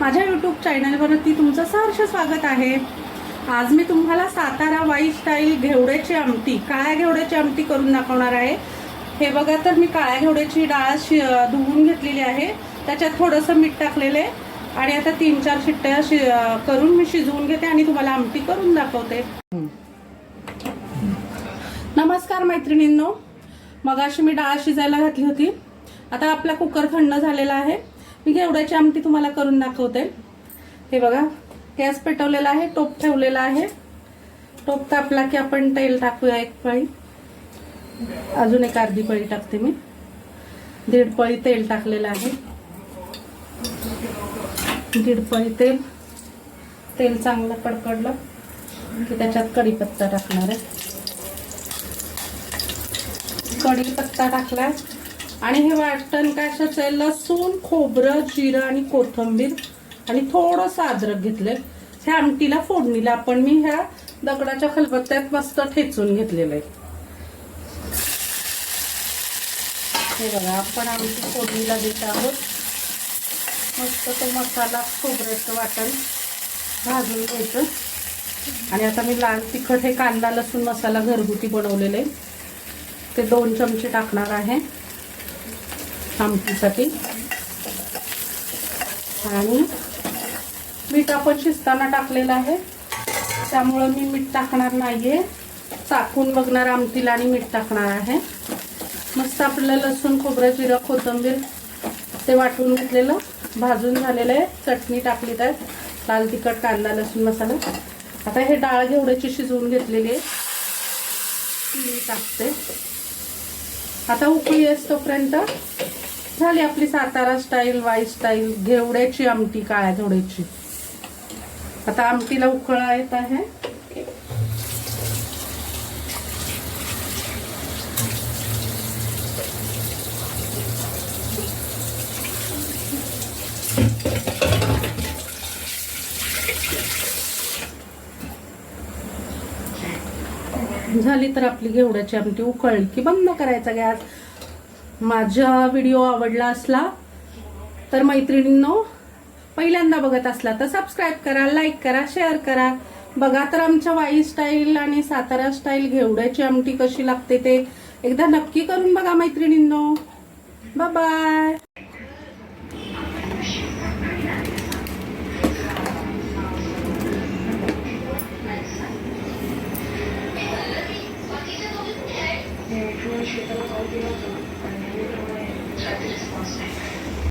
माझ्या यूट्यूब चॅनलवरती तुमचं सहर्ष स्वागत आहे। आज मी तुम्हाला सातारा वाई स्टाईल घेवड्याची आमटी, काळ्या घेवड्याची आमटी करून दाखवणार आहे। हे बघा, तर मी काळ्या घेवड्याची डाळ धुवून घेतलेली आहे, त्याच्यात थोडंसं मीठ टाकलेले आणि आता 3-4 शिट्ट्या करून मी शिजवून घेते आणि तुम्हाला आमटी करून दाखवते। नमस्कार मैत्रिणींनो, मगाशी मी डाळ शिजायला घातली होती। आता आपला कुकर थंड झालेला आहे, मी घेवड्याची आमटी तुम्हाला करून दाखवते। हे बघा, गॅस पेटवलेला आहे, टोप ठेवलेला आहे। टोप तापला की आपण तेल टाकूया। एक पळी, अजून एक अर्धी पळी टाकते मी। 1.5 पळी तेल टाकलेलं आहे। 1.5 पळी तेल चांगलं कडकडलं की त्याच्यात कढीपत्ता टाकणार आहे। कढीपत्ता टाकला आणि हे वाटण कशाचं आहे, लसूण, खोबरं, जिरं आणि कोथिंबीर आणि थोडंसं अद्रक घेतलंय। ह्या आमटीला फोडणीला आपण मी ह्या दगडाच्या खलबत्त्यात मस्त ठेचून घेतलेलं आहे। हे बघा, आपण आमटी फोडणीला देत आहोत। मस्त तो मसाला, खोबऱ्याचं वाटण भाजून घ्यायचं आणि आता मी लाल तिखट, हे कांदा लसूण मसाला घरगुती बनवलेले आहे, ते 2 चमचे टाकणार आहे आमटीसाठी। आणि मीठ आपण शिजताना टाकलेलं आहे, त्यामुळे मी मीठ टाकणार नाहीये। चाखून बघणार आमटीला आणि मीठ टाकणार आहे। मस्त आपलं लसूण, खोबरं, जिरं, कोथिंबीर ते वाटून घेतलेलं, भाजून झालेलं आहे। चटणी टाकली त्यात, लाल तिखट, कांदा लसूण मसाला। आता हे डाळ घेवड्याची शिजवून घेतलेली आहे, ती टाकते। आता उकळी असतोपर्यंत झाली आपली सातारा स्टाईल, वाई स्टाईल घेवड्याची आमटी, काळ्या घेवड्याची। आता आमटीला उकळा येत आहे। झाली तर आपली घेवड्याची आमटी उकळली की बंद करायचा गॅस। माझा व्हिडिओ आवडला असला तर मैत्रिणींनो, पहिल्यांदा बघत असला तर सबस्क्राईब करा, लाईक करा, शेअर करा। बघा तर आमच्या वाई स्टाईल आणि सातारा स्टाईल घेवड्याची आमटी कशी लागते ते एकदा नक्की करून बघा मैत्रिणींनो। Bye bye.